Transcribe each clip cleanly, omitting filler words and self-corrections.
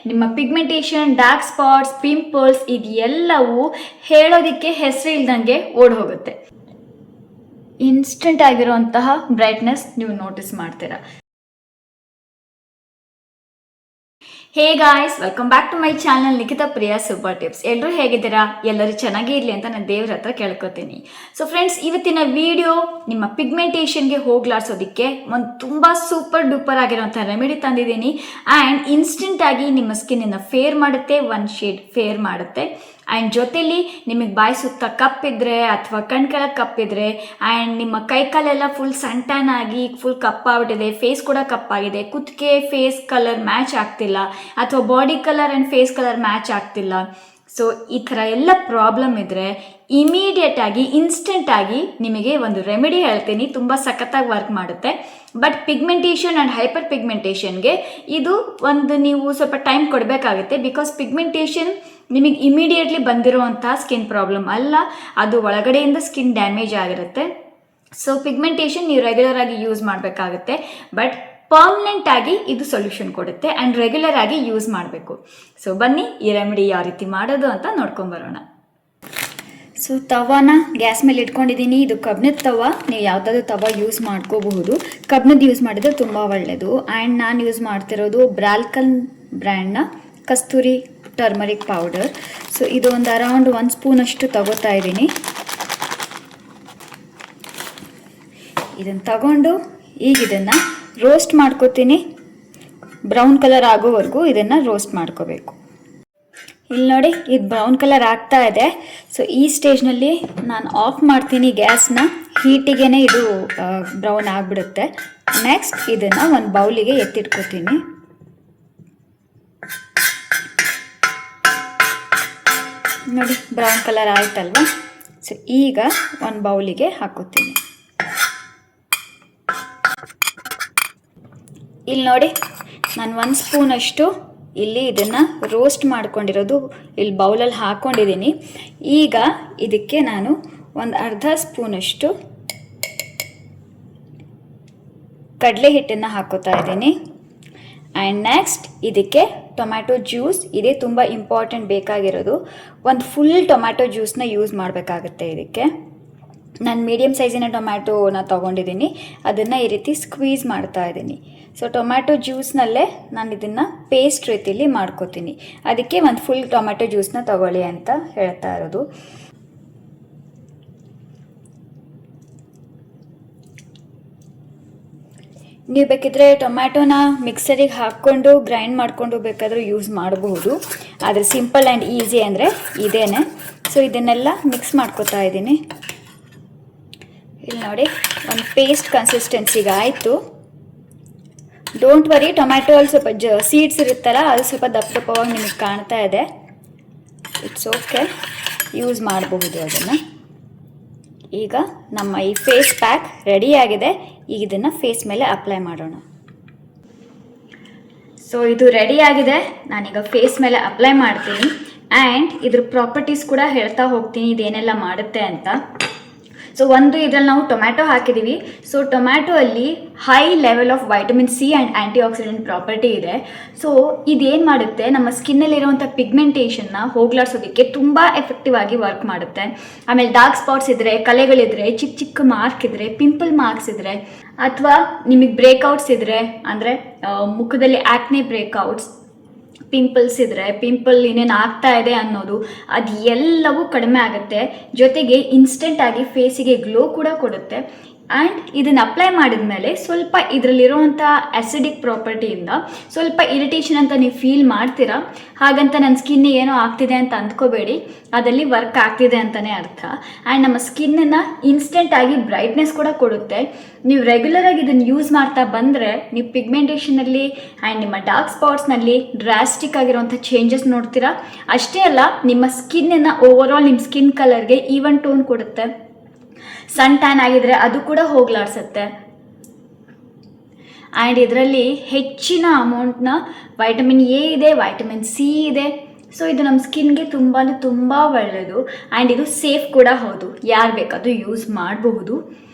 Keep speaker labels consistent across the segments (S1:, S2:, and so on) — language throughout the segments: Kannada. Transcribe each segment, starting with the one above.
S1: ನಿಮ್ಮ ಪಿಗ್ಮೆಂಟೇಷನ್, ಡಾರ್ಕ್ ಸ್ಪಾಟ್ಸ್, ಪಿಂಪಲ್ಸ್ ಇದೆಲ್ಲವೂ ಹೇಳೋದಕ್ಕೆ ಹೆಸರು ಇಲ್ದಂಗೆ ಓಡ್ ಹೋಗುತ್ತೆ. ಇನ್ಸ್ಟೆಂಟ್ ಆಗಿರುವಂತಹ ಬ್ರೈಟ್ನೆಸ್ ನೀವು ನೋಟಿಸ್ ಮಾಡ್ತೀರಾ. Hey guys, welcome back to my channel Nikhita Priya super tips. ಎಲ್ಲರೂ ಹೇಗಿದ್ದೀರಾ? ಎಲ್ಲರೂ ಚೆನ್ನಾಗೇ ಇರಲಿ ಅಂತ ನಾನು ದೇವ್ರ ಹತ್ರ ಕೇಳ್ಕೊತೀನಿ. ಸೊ ಫ್ರೆಂಡ್ಸ್, ಇವತ್ತಿನ ವಿಡಿಯೋ ನಿಮ್ಮ ಪಿಗ್ಮೆಂಟೇಷನ್ಗೆ ಹೋಗ್ಲಾಡ್ಸೋದಕ್ಕೆ ಒಂದು ತುಂಬ ಸೂಪರ್ ಡೂಪರ್ ಆಗಿರೋಂಥ ರೆಮಿಡಿ ತಂದಿದ್ದೀನಿ. ಆ್ಯಂಡ್ ಇನ್ಸ್ಟೆಂಟ್ ಆಗಿ ನಿಮ್ಮ ಸ್ಕಿನ್ನನ್ನು ಫೇರ್ ಮಾಡುತ್ತೆ, ಒಂದು ಶೇಡ್ ಫೇರ್ ಮಾಡುತ್ತೆ. ಆ್ಯಂಡ್ ಜೊತೆಲಿ ನಿಮಗೆ ಬಾಯಿ ಸುತ್ತ ಕಪ್ಪಿದ್ರೆ ಅಥವಾ ಕಣ್ಕೆಳಗೆ ಕಪ್ಪಿದ್ರೆ ಆ್ಯಂಡ್ ನಿಮ್ಮ ಕೈಕಾಲೆಲ್ಲ ಫುಲ್ ಸಣ್ಣ ಆಗಿ ಫುಲ್ ಕಪ್ಪಾಗ್ಬಿಟ್ಟಿದೆ, ಫೇಸ್ ಕೂಡ ಕಪ್ಪಾಗಿದೆ, ಕುತ್ತಿಗೆ ಫೇಸ್ ಕಲರ್ ಮ್ಯಾಚ್ ಆಗ್ತಿಲ್ಲ ಅಥವಾ body colour and face colour match ಆಗ್ತಿಲ್ಲ. ಸೊ ಈ ಥರ ಎಲ್ಲ ಪ್ರಾಬ್ಲಮ್ ಇದ್ದರೆ ಇಮಿಡಿಯೇಟ್ ಆಗಿ ಇನ್ಸ್ಟೆಂಟ್ ಆಗಿ ನಿಮಗೆ ಒಂದು ರೆಮಿಡಿ ಹೇಳ್ತೀನಿ. ತುಂಬ ಸಖತ್ತಾಗಿ ವರ್ಕ್ ಮಾಡುತ್ತೆ. ಬಟ್ ಪಿಗ್ಮೆಂಟೇಷನ್ ಆ್ಯಂಡ್ ಹೈಪರ್ ಪಿಗ್ಮೆಂಟೇಷನ್ಗೆ ಇದು ಒಂದು ನೀವು ಸ್ವಲ್ಪ ಟೈಮ್ ಕೊಡಬೇಕಾಗುತ್ತೆ. ಬಿಕಾಸ್ ಪಿಗ್ಮೆಂಟೇಷನ್ ನಿಮಗೆ ಇಮಿಡಿಯೇಟ್ಲಿ ಬಂದಿರುವಂಥ ಸ್ಕಿನ್ ಪ್ರಾಬ್ಲಮ್ ಅಲ್ಲ, ಅದು ಒಳಗಡೆಯಿಂದ ಸ್ಕಿನ್ ಡ್ಯಾಮೇಜ್ ಆಗಿರುತ್ತೆ. ಸೊ ಪಿಗ್ಮೆಂಟೇಷನ್ ನೀವು ರೆಗ್ಯುಲರ್ ಆಗಿ ಯೂಸ್ ಮಾಡಬೇಕಾಗುತ್ತೆ. ಬಟ್ ಪರ್ಮನೆಂಟ್ ಆಗಿ ಇದು ಸೊಲ್ಯೂಷನ್ ಕೊಡುತ್ತೆ ಆ್ಯಂಡ್ ರೆಗ್ಯುಲರ್ ಆಗಿ ಯೂಸ್ ಮಾಡಬೇಕು. ಸೊ ಬನ್ನಿ ಈ ರೆಮಿಡಿ ಯಾವ ರೀತಿ ಮಾಡೋದು ಅಂತ ನೋಡ್ಕೊಂಬರೋಣ. ಸೊ ತವಾನ ಗ್ಯಾಸ್ ಮೇಲೆ ಇಟ್ಕೊಂಡಿದ್ದೀನಿ. ಇದು ಕಬ್ಬಿಣದ ತವ, ನೀವು ಯಾವುದಾದ್ರೂ ತವ ಯೂಸ್ ಮಾಡ್ಕೋಬಹುದು. ಕಬ್ಬಿಣದ ಯೂಸ್ ಮಾಡಿದ್ರೆ ತುಂಬ ಒಳ್ಳೆಯದು. ಆ್ಯಂಡ್ ನಾನು ಯೂಸ್ ಮಾಡ್ತಿರೋದು ಬ್ರಾಲ್ಕನ್ ಬ್ರ್ಯಾಂಡ್ನ ಕಸ್ತೂರಿ ಟರ್ಮರಿಕ್ ಪೌಡರ್. ಸೊ ಇದು ಒಂದು ಅರೌಂಡ್ 1 ಸ್ಪೂನಷ್ಟು ತಗೋತಾ ಇದ್ದೀನಿ. ಇದನ್ನು ತಗೊಂಡು ಈಗ ಇದನ್ನು ರೋಸ್ಟ್ ಮಾಡ್ಕೋತೀನಿ. ಬ್ರೌನ್ ಕಲರ್ ಆಗೋವರೆಗೂ ಇದನ್ನು ರೋಸ್ಟ್ ಮಾಡ್ಕೋಬೇಕು. ಇಲ್ಲಿ ನೋಡಿ, ಇದು ಬ್ರೌನ್ ಕಲರ್ ಆಗ್ತಾ ಇದೆ. ಸೊ ಈ ಸ್ಟೇಜ್ನಲ್ಲಿ ನಾನು ಆಫ್ ಮಾಡ್ತೀನಿ ಗ್ಯಾಸ್ನ. ಹೀಟಿಗೆ ಇದು ಬ್ರೌನ್ ಆಗಿಬಿಡುತ್ತೆ. ನೆಕ್ಸ್ಟ್ ಇದನ್ನು ಒಂದು ಬೌಲಿಗೆ ಎತ್ತಿಟ್ಕೋತೀನಿ. ನೋಡಿ, ಬ್ರೌನ್ ಕಲರ್ ಆಯ್ತಲ್ವ. ಸೊ ಈಗ ಒಂದು ಬೌಲಿಗೆ ಹಾಕೋತೀನಿ. ಇಲ್ಲಿ ನೋಡಿ, ನಾನು 1 ಸ್ಪೂನಷ್ಟು ಇಲ್ಲಿ ಇದನ್ನು ರೋಸ್ಟ್ ಮಾಡ್ಕೊಂಡಿರೋದು ಇಲ್ಲಿ ಬೌಲಲ್ಲಿ ಹಾಕ್ಕೊಂಡಿದ್ದೀನಿ. ಈಗ ಇದಕ್ಕೆ ನಾನು ಒಂದು ಅರ್ಧ ಸ್ಪೂನಷ್ಟು ಕಡಲೆ ಹಿಟ್ಟನ್ನು ಹಾಕೋತಾ ಇದ್ದೀನಿ. ಆ್ಯಂಡ್ ನೆಕ್ಸ್ಟ್ ಇದಕ್ಕೆ ಟೊಮ್ಯಾಟೊ ಜ್ಯೂಸ್, ಇದೇ ತುಂಬ ಇಂಪಾರ್ಟೆಂಟ್ ಬೇಕಾಗಿರೋದು. ಒಂದು ಫುಲ್ ಟೊಮ್ಯಾಟೊ ಜ್ಯೂಸನ್ನ ಯೂಸ್ ಮಾಡಬೇಕಾಗುತ್ತೆ ಇದಕ್ಕೆ. ನಾನು ಮೀಡಿಯಮ್ ಸೈಜಿನ ಟೊಮ್ಯಾಟೋನ ತೊಗೊಂಡಿದ್ದೀನಿ, ಅದನ್ನು ಈ ರೀತಿ ಸ್ಕ್ವೀಸ್ ಮಾಡ್ತಾ ಇದ್ದೀನಿ. ಸೊ ಟೊಮ್ಯಾಟೊ ಜ್ಯೂಸ್ನಲ್ಲೇ ನಾನು ಇದನ್ನು ಪೇಸ್ಟ್ ರೀತಿಯಲ್ಲಿ ಮಾಡ್ಕೋತೀನಿ. ಅದಕ್ಕೆ ಒಂದು ಫುಲ್ ಟೊಮ್ಯಾಟೊ ಜ್ಯೂಸನ್ನ ತಗೊಳ್ಳಿ ಅಂತ ಹೇಳ್ತಾ ಇರೋದು. ನೀವು ಬೇಕಿದ್ರೆ ಟೊಮ್ಯಾಟೋನ ಮಿಕ್ಸರಿಗೆ ಹಾಕ್ಕೊಂಡು ಗ್ರೈಂಡ್ ಮಾಡಿಕೊಂಡು ಬೇಕಾದರೂ ಯೂಸ್ ಮಾಡಬಹುದು. ಆದರೆ ಸಿಂಪಲ್ ಆ್ಯಂಡ್ ಈಸಿ ಅಂದರೆ ಇದೇನೆ. ಸೊ ಇದನ್ನೆಲ್ಲ ಮಿಕ್ಸ್ ಮಾಡ್ಕೋತಾ ಇದ್ದೀನಿ. ಇಲ್ಲಿ ನೋಡಿ, ಒಂದು ಪೇಸ್ಟ್ ಕನ್ಸಿಸ್ಟೆನ್ಸಿಗೆ ಆಯಿತು. ಡೋಂಟ್ ವರಿ, ಟೊಮ್ಯಾಟೊ ಅಲ್ಲಿ ಸ್ವಲ್ಪ ಸೀಡ್ಸ್ ಇರುತ್ತಲ್ಲ, ಅದು ಸ್ವಲ್ಪ ದಪ್ಪ ದಪ್ಪವಾಗಿ ನಿಮಗೆ ಕಾಣ್ತಾ ಇದೆ. ಇಟ್ಸ್ ಓಕೆ, ಯೂಸ್ ಮಾಡಬಹುದು ಅದನ್ನು. ಈಗ ನಮ್ಮ ಈ ಫೇಸ್ ಪ್ಯಾಕ್ ರೆಡಿಯಾಗಿದೆ. ಈಗ ಇದನ್ನು ಫೇಸ್ ಮೇಲೆ ಅಪ್ಲೈ ಮಾಡೋಣ. ಸೊ ಇದು ರೆಡಿಯಾಗಿದೆ. ನಾನೀಗ ಫೇಸ್ ಮೇಲೆ ಅಪ್ಲೈ ಮಾಡ್ತೀನಿ. ಆ್ಯಂಡ್ ಇದ್ರ ಪ್ರಾಪರ್ಟೀಸ್ ಕೂಡ ಹೇಳ್ತಾ ಹೋಗ್ತೀನಿ, ಇದೇನೆಲ್ಲ ಮಾಡುತ್ತೆ ಅಂತ. ಸೊ ಒಂದು ಇದರಲ್ಲಿ ನಾವು ಟೊಮ್ಯಾಟೊ ಹಾಕಿದ್ದೀವಿ. ಸೊ ಟೊಮ್ಯಾಟೊ ಅಲ್ಲಿ high level of vitamin C and anti accident property ಇದೆ. ಸೊ ಇದೇನು ಮಾಡುತ್ತೆ, ನಮ್ಮ ಸ್ಕಿನ್ನಲ್ಲಿರುವಂಥ ಪಿಗ್ಮೆಂಟೇಷನ್ನ ಹೋಗ್ಲಾಡ್ಸೋದಕ್ಕೆ ತುಂಬ ಎಫೆಕ್ಟಿವ್ ಆಗಿ ವರ್ಕ್ ಮಾಡುತ್ತೆ. ಆಮೇಲೆ ಡಾರ್ಕ್ ಸ್ಪಾಟ್ಸ್ ಇದ್ದರೆ, ಕಲೆಗಳಿದ್ರೆ, ಚಿಕ್ಕ ಚಿಕ್ಕ ಮಾರ್ಕ್ ಇದ್ದರೆ, ಪಿಂಪಲ್ ಮಾರ್ಕ್ಸ್ ಇದ್ದರೆ, ಅಥವಾ ನಿಮಗೆ ಬ್ರೇಕ್ಔಟ್ಸ್ ಇದ್ದರೆ, ಅಂದರೆ ಮುಖದಲ್ಲಿ ಆ್ಯಕ್ನೆ ಬ್ರೇಕ್ಔಟ್ಸ್, ಪಿಂಪಲ್ಸ್ ಇದ್ದರೆ, ಪಿಂಪಲ್ ಇನ್ನೇನು ಆಗ್ತಾ ಇದೆ ಅನ್ನೋದು, ಅದು ಎಲ್ಲವೂ ಕಡಿಮೆ ಆಗುತ್ತೆ. ಜೊತೆಗೆ ಇನ್ಸ್ಟೆಂಟಾಗಿ ಫೇಸಿಗೆ ಗ್ಲೋ ಕೂಡ ಕೊಡುತ್ತೆ. ಆ್ಯಂಡ್ ಇದನ್ನು ಅಪ್ಲೈ ಮಾಡಿದ ಮೇಲೆ ಸ್ವಲ್ಪ ಇದರಲ್ಲಿರುವಂಥ ಆ್ಯಸಿಡಿಕ್ ಪ್ರಾಪರ್ಟಿಯಿಂದ ಸ್ವಲ್ಪ ಇರಿಟೇಷನ್ ಅಂತ ನೀವು ಫೀಲ್ ಮಾಡ್ತೀರಾ. ಹಾಗಂತ ನನ್ನ ಸ್ಕಿನ್ ಏನೋ ಆಗ್ತಿದೆ ಅಂತ ಅಂದ್ಕೋಬೇಡಿ, ಅದಲ್ಲಿ ವರ್ಕ್ ಆಗ್ತಿದೆ ಅಂತಲೇ ಅರ್ಥ. ಆ್ಯಂಡ್ ನಮ್ಮ ಸ್ಕಿನ್ನನ್ನು ಇನ್ಸ್ಟೆಂಟಾಗಿ ಬ್ರೈಟ್ನೆಸ್ ಕೂಡ ಕೊಡುತ್ತೆ. ನೀವು ರೆಗ್ಯುಲರಾಗಿ ಇದನ್ನು ಯೂಸ್ ಮಾಡ್ತಾ ಬಂದರೆ ನೀವು ಪಿಗ್ಮೆಂಟೇಷನಲ್ಲಿ ಆ್ಯಂಡ್ ನಿಮ್ಮ ಡಾರ್ಕ್ ಸ್ಪಾಟ್ಸ್ನಲ್ಲಿ ಡ್ರಾಸ್ಟಿಕ್ ಆಗಿರುವಂಥ ಚೇಂಜಸ್ ನೋಡ್ತೀರಾ. ಅಷ್ಟೇ ಅಲ್ಲ, ನಿಮ್ಮ ಸ್ಕಿನ್ನನ್ನು ಓವರಾಲ್ ನಿಮ್ಮ ಸ್ಕಿನ್ ಕಲರ್ಗೆ ಈವನ್ ಟೋನ್ ಕೊಡುತ್ತೆ. ಸನ್ ಟ್ಯಾನ್ ಆಗಿದ್ರೆ ಅದು ಕೂಡ ಹೋಗ್ಲಾಡ್ಸುತ್ತೆ. ಆ್ಯಂಡ್ ಇದರಲ್ಲಿ ಹೆಚ್ಚಿನ ಅಮೌಂಟ್ನ ವೈಟಮಿನ್ ಎ ಇದೆ, ವೈಟಮಿನ್ ಸಿ ಇದೆ. ಸೊ ಇದು ನಮ್ಮ ಸ್ಕಿನ್ಗೆ ತುಂಬ ಒಳ್ಳೆಯದು. ಆ್ಯಂಡ್ ಇದು ಸೇಫ್ ಕೂಡ ಹೌದು, ಯಾರು ಬೇಕಾದರೂ ಯೂಸ್ ಮಾಡಬಹುದು.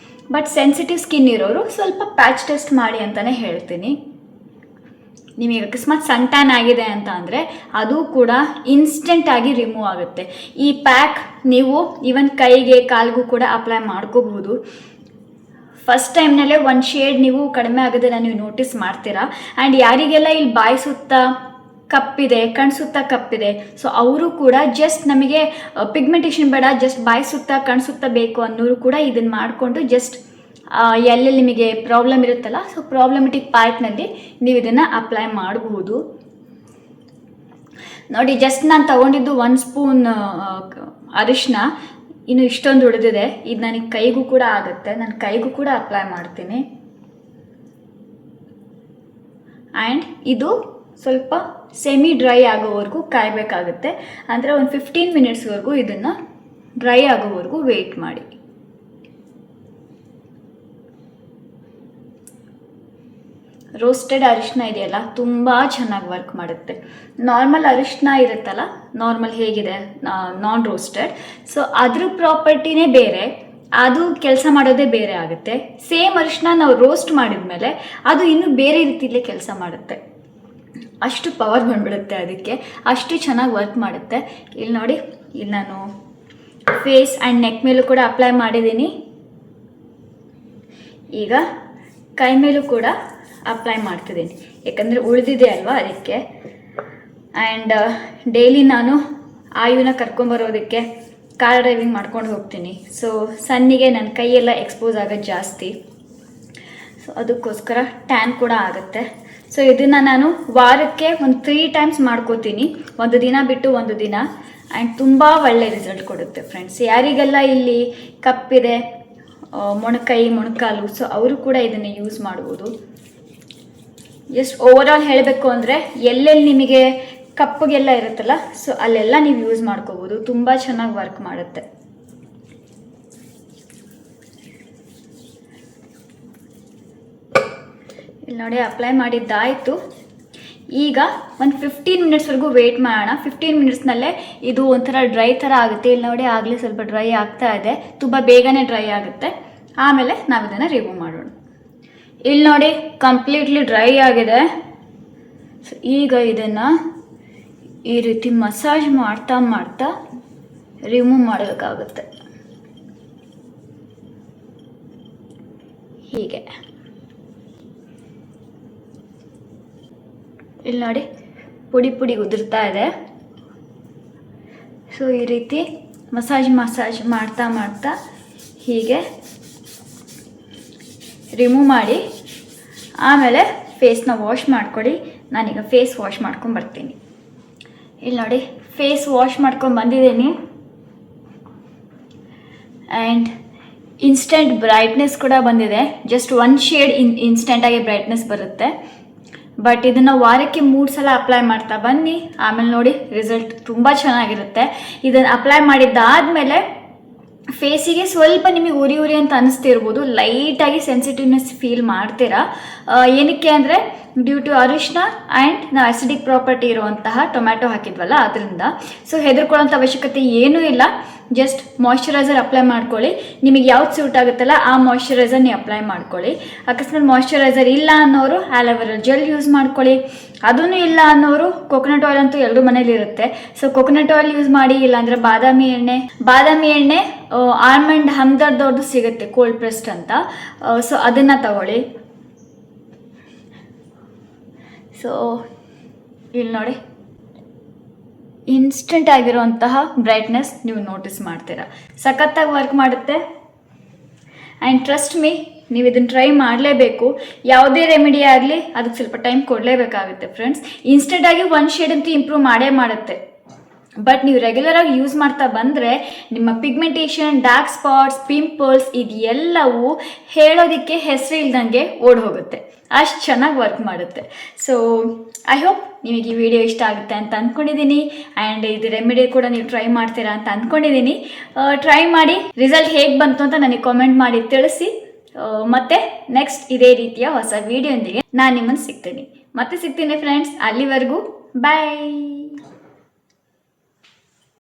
S1: ಬಟ್ ಸೆನ್ಸಿಟಿವ್ ಸ್ಕಿನ್ ಇರೋರು ಸ್ವಲ್ಪ ಪ್ಯಾಚ್ ಟೆಸ್ಟ್ ಮಾಡಿ ಅಂತಲೇ ಹೇಳ್ತೀನಿ. ನಿಮಗೆ ಅಕಸ್ಮಾತ್ ಸನ್ ಟ್ಯಾನ್ ಆಗಿದೆ ಅಂತ ಅಂದರೆ ಅದು ಕೂಡ ಇನ್ಸ್ಟೆಂಟಾಗಿ ರಿಮೂವ್ ಆಗುತ್ತೆ. ಈ ಪ್ಯಾಕ್ ನೀವು ಈವನ್ ಕೈಗೆ ಕಾಲಿಗೂ ಕೂಡ ಅಪ್ಲೈ ಮಾಡ್ಕೋಬಹುದು. ಫಸ್ಟ್ ಟೈಮ್ನಲ್ಲೇ ಒಂದು ಶೇಡ್ ನೀವು ಕಡಿಮೆ ಆಗೋದನ್ನು ನೀವು ನೋಟಿಸ್ ಮಾಡ್ತೀರಾ. ಆ್ಯಂಡ್ ಯಾರಿಗೆಲ್ಲ ಇಲ್ಲಿ ಬಾಯಿ ಸುತ್ತ ಕಪ್ಪಿದೆ, ಕಣ್ಣು ಸುತ್ತ ಕಪ್ಪಿದೆ, ಸೊ ಅವರು ಕೂಡ ಜಸ್ಟ್ ನಮಗೆ ಪಿಗ್ಮೆಂಟೇಷನ್ ಬೇಡ, ಜಸ್ಟ್ ಬಾಯಿ ಸುತ್ತ ಕಣ್ಣು ಸುತ್ತ ಬೇಕು ಅನ್ನೋರು ಕೂಡ ಇದನ್ನು ಮಾಡಿಕೊಂಡು ಜಸ್ಟ್ ಎಲ್ಲೆಲ್ಲಿ ನಿಮಗೆ ಪ್ರಾಬ್ಲಮ್ ಇರುತ್ತಲ್ಲ, ಸೊ ಪ್ರಾಬ್ಲಮೆಟಿಕ್ ಪಾರ್ಟ್ನಲ್ಲಿ ನೀವು ಇದನ್ನು ಅಪ್ಲೈ ಮಾಡಬಹುದು. ನೋಡಿ, ಜಸ್ಟ್ ನಾನು ತಗೊಂಡಿದ್ದು 1 ಸ್ಪೂನ್ ಅರಿಶಿನ, ಇನ್ನು ಇಷ್ಟೊಂದು ಉಳಿದಿದೆ. ಇದು ನನಗೆ ಕೈಗೂ ಕೂಡ ಆಗುತ್ತೆ, ನಾನು ಕೈಗೂ ಕೂಡ ಅಪ್ಲೈ ಮಾಡ್ತೀನಿ. ಆ್ಯಂಡ್ ಇದು ಸ್ವಲ್ಪ ಸೆಮಿ ಡ್ರೈ ಆಗೋವರೆಗೂ ಕಾಯಬೇಕಾಗುತ್ತೆ. ಅಂದರೆ ಒಂದು 15 ಮಿನಿಟ್ಸ್ವರೆಗೂ ಇದನ್ನು ಡ್ರೈ ಆಗೋವರೆಗೂ ವೆಯ್ಟ್ ಮಾಡಿ. ರೋಸ್ಟೆಡ್ ಅರಿಶಿನ ಇದೆಯಲ್ಲ, ತುಂಬ ಚೆನ್ನಾಗಿ ವರ್ಕ್ ಮಾಡುತ್ತೆ. ನಾರ್ಮಲ್ ಅರಿಶಿನ ಇರುತ್ತಲ್ಲ, ನಾರ್ಮಲ್ ಹೇಗಿದೆ ನಾನ್ ರೋಸ್ಟೆಡ್, ಸೊ ಅದ್ರ ಪ್ರಾಪರ್ಟಿನೇ ಬೇರೆ, ಅದು ಕೆಲಸ ಮಾಡೋದೇ ಬೇರೆ ಆಗುತ್ತೆ. ಸೇಮ್ ಅರಿಶಿನ ನಾವು ರೋಸ್ಟ್ ಮಾಡಿದ್ಮೇಲೆ ಅದು ಇನ್ನೂ ಬೇರೆ ರೀತಿಯಲ್ಲೇ ಕೆಲಸ ಮಾಡುತ್ತೆ. ಅಷ್ಟು ಪವರ್ ಬಂದ್ಬಿಡುತ್ತೆ ಅದಕ್ಕೆ, ಅಷ್ಟು ಚೆನ್ನಾಗಿ ವರ್ಕ್ ಮಾಡುತ್ತೆ. ಇಲ್ಲಿ ನೋಡಿ, ಇಲ್ಲಿ ನಾನು ಫೇಸ್ ಆ್ಯಂಡ್ ನೆಕ್ ಮೇಲೂ ಕೂಡ ಅಪ್ಲೈ ಮಾಡಿದ್ದೀನಿ. ಈಗ ಕೈ ಮೇಲೂ ಕೂಡ ಅಪ್ಲೈ ಮಾಡ್ತಿದ್ದೀನಿ, ಯಾಕಂದರೆ ಉಳಿದಿದೆ ಅಲ್ವಾ ಅದಕ್ಕೆ. ಆ್ಯಂಡ್ ಡೈಲಿ ನಾನು ಆಯುನ ಕರ್ಕೊಂಬರೋದಕ್ಕೆ ಕಾರ್ ಡ್ರೈವಿಂಗ್ ಮಾಡ್ಕೊಂಡು ಹೋಗ್ತೀನಿ. ಸೊ ಸನ್ನಿಗೆ ನನ್ನ ಕೈಯೆಲ್ಲ ಎಕ್ಸ್ಪೋಸ್ ಆಗೋದು ಜಾಸ್ತಿ, ಸೊ ಅದಕ್ಕೋಸ್ಕರ ಟ್ಯಾನ್ ಕೂಡ ಆಗುತ್ತೆ. ಸೊ ಇದನ್ನು ನಾನು ವಾರಕ್ಕೆ ಒಂದು 3 ಟೈಮ್ಸ್ ಮಾಡ್ಕೋತೀನಿ, ಒಂದು ದಿನ ಬಿಟ್ಟು ಒಂದು ದಿನ. ಆ್ಯಂಡ್ ತುಂಬ ಒಳ್ಳೆ ರಿಸಲ್ಟ್ ಕೊಡುತ್ತೆ ಫ್ರೆಂಡ್ಸ್. ಯಾರಿಗೆಲ್ಲ ಇಲ್ಲಿ ಕಪ್ಪಿದೆ, ಮೊಣಕೈ ಮೊಣಕಾಲು, ಸೊ ಅವರು ಕೂಡ ಇದನ್ನು ಯೂಸ್ ಮಾಡ್ಬೋದು. ಜಸ್ಟ್ ಓವರ್ ಆಲ್ ಹೇಳಬೇಕು ಅಂದರೆ ಎಲ್ಲೆಲ್ಲಿ ನಿಮಗೆ ಕಪ್ಪಗೆಲ್ಲ ಇರುತ್ತಲ್ಲ, ಸೊ ಅಲ್ಲೆಲ್ಲ ನೀವು ಯೂಸ್ ಮಾಡ್ಕೋಬೋದು. ತುಂಬ ಚೆನ್ನಾಗಿ ವರ್ಕ್ ಮಾಡುತ್ತೆ. ಇಲ್ಲಿ ನೋಡಿ, ಅಪ್ಲೈ ಮಾಡಿದ್ದಾಯಿತು. ಈಗ ಒಂದು 15 ಮಿನಿಟ್ಸ್ವರೆಗೂ ವೆಯ್ಟ್ ಮಾಡೋಣ. 15 ಮಿನಿಟ್ಸ್ನಲ್ಲೇ ಇದು ಒಂಥರ ಡ್ರೈ ಥರ ಆಗುತ್ತೆ. ಇಲ್ಲಿ ನೋಡಿ, ಆಗಲೇ ಸ್ವಲ್ಪ ಡ್ರೈ ಆಗ್ತಾ ಇದೆ, ತುಂಬ ಬೇಗನೆ ಡ್ರೈ ಆಗುತ್ತೆ. ಆಮೇಲೆ ನಾವು ಇದನ್ನು ರಿಮೂವ್ ಮಾಡೋಣ. ಇಲ್ಲಿ ನೋಡಿ, ಕಂಪ್ಲೀಟ್ಲಿ ಡ್ರೈ ಆಗಿದೆ. ಸೊ ಈಗ ಇದನ್ನು ಈ ರೀತಿ ಮಸಾಜ್ ಮಾಡ್ತಾ ಮಾಡ್ತಾ ರಿಮೂವ್ ಮಾಡಬೇಕಾಗುತ್ತೆ. ಹೀಗೆ ಇಲ್ಲಿ ನೋಡಿ, ಪುಡಿ ಪುಡಿ ಉದುರ್ತಾ ಇದೆ. ಸೊ ಈ ರೀತಿ ಮಸಾಜ್ ಮಾಡ್ತಾ ಮಾಡ್ತಾ ಹೀಗೆ ರಿಮೂವ್ ಮಾಡಿ ಆಮೇಲೆ ಫೇಸ್ನ ವಾಶ್ ಮಾಡ್ಕೊಳ್ಳಿ. ನಾನೀಗ ಫೇಸ್ ವಾಶ್ ಮಾಡ್ಕೊಂಡು ಬರ್ತೀನಿ. ಇಲ್ಲಿ ನೋಡಿ, ಫೇಸ್ ವಾಶ್ ಮಾಡ್ಕೊಂಡು ಬಂದಿದ್ದೀನಿ. ಆ್ಯಂಡ್ ಇನ್ಸ್ಟೆಂಟ್ ಬ್ರೈಟ್ನೆಸ್ ಕೂಡ ಬಂದಿದೆ. ಜಸ್ಟ್ 1 ಶೇಡ್ ಇನ್ಸ್ಟೆಂಟಾಗಿ ಬ್ರೈಟ್ನೆಸ್ ಬರುತ್ತೆ. ಬಟ್ ಇದನ್ನು ವಾರಕ್ಕೆ 3 ಸಲ ಅಪ್ಲೈ ಮಾಡ್ತಾ ಬನ್ನಿ. ಆಮೇಲೆ ನೋಡಿ, ರಿಸಲ್ಟ್ ತುಂಬ ಚೆನ್ನಾಗಿರುತ್ತೆ. ಇದನ್ನು ಅಪ್ಲೈ ಮಾಡಿದ್ದಾದಮೇಲೆ ಫೇಸಿಗೆ ಸ್ವಲ್ಪ ನಿಮಗೆ ಉರಿ ಉರಿ ಅಂತ ಅನಿಸ್ತಿರ್ಬೋದು, ಲೈಟಾಗಿ ಸೆನ್ಸಿಟಿವ್ನೆಸ್ ಫೀಲ್ ಮಾಡ್ತೀರಾ. ಏನಕ್ಕೆ ಅಂದರೆ ಡ್ಯೂ ಟು ಅರಿಶಿನ ಆ್ಯಂಡ್ ನಾವು ಅಸಿಡಿಕ್ ಪ್ರಾಪರ್ಟಿ ಇರುವಂತಹ ಟೊಮ್ಯಾಟೊ ಹಾಕಿದ್ವಲ್ಲ ಅದರಿಂದ. ಸೊ ಹೆದರ್ಕೊಳ್ಳೋಂಥ ಅವಶ್ಯಕತೆ ಏನೂ ಇಲ್ಲ. ಜಸ್ಟ್ ಮಾಯ್ಶ್ಚರೈಸರ್ ಅಪ್ಲೈ ಮಾಡ್ಕೊಳ್ಳಿ. ನಿಮಗೆ ಯಾವ್ದು ಸೂಟ್ ಆಗುತ್ತಲ್ಲ ಆ ಮಾಯ್ಶ್ಚರೈಸರ್ ನೀವು ಅಪ್ಲೈ ಮಾಡ್ಕೊಳ್ಳಿ. ಅಕಸ್ಮಾತ್ ಮಾಯ್ಶ್ಚರೈಸರ್ ಇಲ್ಲ ಅನ್ನೋರು ಆಲೋವೆರಾ ಜೆಲ್ ಯೂಸ್ ಮಾಡ್ಕೊಳ್ಳಿ. ಅದೂ ಇಲ್ಲ ಅನ್ನೋರು ಕೊಕೊನಟ್ ಆಯಿಲ್ ಅಂತೂ ಎಲ್ಲರೂ ಮನೇಲಿ ಇರುತ್ತೆ, ಸೊ ಕೊಕೊನಟ್ ಆಯಿಲ್ ಯೂಸ್ ಮಾಡಿ. ಇಲ್ಲಾಂದರೆ ಬಾದಾಮಿ ಎಣ್ಣೆ ಆಲ್ಮಂಡ್ ಹಮ್ದರ್ದವ್ರದ್ದು ಸಿಗುತ್ತೆ, ಕೋಲ್ಡ್ ಪ್ರೆಸ್ಡ್ ಅಂತ, ಸೊ ಅದನ್ನು ತಗೊಳ್ಳಿ. ಸೊ ಇಲ್ಲಿ ನೋಡಿ, ಇನ್ಸ್ಟೆಂಟ್ ಆಗಿರುವಂತಹ ಬ್ರೈಟ್ನೆಸ್ ನೀವು ನೋಟಿಸ್ ಮಾಡ್ತೀರಾ. ಸಖತ್ತಾಗಿ ವರ್ಕ್ ಮಾಡುತ್ತೆ. ಆ್ಯಂಡ್ ಟ್ರಸ್ಟ್ ಮೀ, ನೀವು ಇದನ್ನು ಟ್ರೈ ಮಾಡಲೇಬೇಕು. ಯಾವುದೇ ರೆಮಿಡಿ ಆಗಲಿ ಅದಕ್ಕೆ ಸ್ವಲ್ಪ ಟೈಮ್ ಕೊಡಲೇಬೇಕಾಗುತ್ತೆ ಫ್ರೆಂಡ್ಸ್. ಇನ್ಸ್ಟೆಂಟಾಗಿ 1 ಶೇಡ್ ಅಂತೂ ಇಂಪ್ರೂವ್ ಮಾಡೇ ಮಾಡುತ್ತೆ. ಬಟ್ ನೀವು ರೆಗ್ಯುಲರಾಗಿ ಯೂಸ್ ಮಾಡ್ತಾ ಬಂದರೆ ನಿಮ್ಮ ಪಿಗ್ಮೆಂಟೇಷನ್, ಡಾರ್ಕ್ ಸ್ಪಾಟ್ಸ್, ಪಿಂಪಲ್ಸ್ ಇದೆಲ್ಲವೂ ಹೇಳೋದಕ್ಕೆ ಹೆಸರು ಇಲ್ದಂಗೆ ಓಡ್ ಹೋಗುತ್ತೆ. ಅಷ್ಟು ಚೆನ್ನಾಗಿ ವರ್ಕ್ ಮಾಡುತ್ತೆ. ಸೊ ಐ ಹೋಪ್ ನಿಮಗೆ ಈ ವಿಡಿಯೋ ಇಷ್ಟ ಆಗುತ್ತೆ ಅಂತ ಅಂದ್ಕೊಂಡಿದ್ದೀನಿ. ಆ್ಯಂಡ್ ಇದು ರೆಮಿಡಿ ಕೂಡ ನೀವು ಟ್ರೈ ಮಾಡ್ತೀರಾ ಅಂತ ಅಂದ್ಕೊಂಡಿದ್ದೀನಿ. ಟ್ರೈ ಮಾಡಿ ರಿಸಲ್ಟ್ ಹೇಗೆ ಬಂತು ಅಂತ ನನಗೆ ಕಾಮೆಂಟ್ ಮಾಡಿ ತಿಳಿಸಿ. ಮತ್ತೆ ನೆಕ್ಸ್ಟ್ ಇದೇ ರೀತಿಯ ಹೊಸ ವಿಡಿಯೋಂದಿಗೆ ನಾನು ನಿಮ್ಮನ್ನು ಸಿಗ್ತೀನಿ ಫ್ರೆಂಡ್ಸ್. ಅಲ್ಲಿವರೆಗೂ ಬಾಯ್.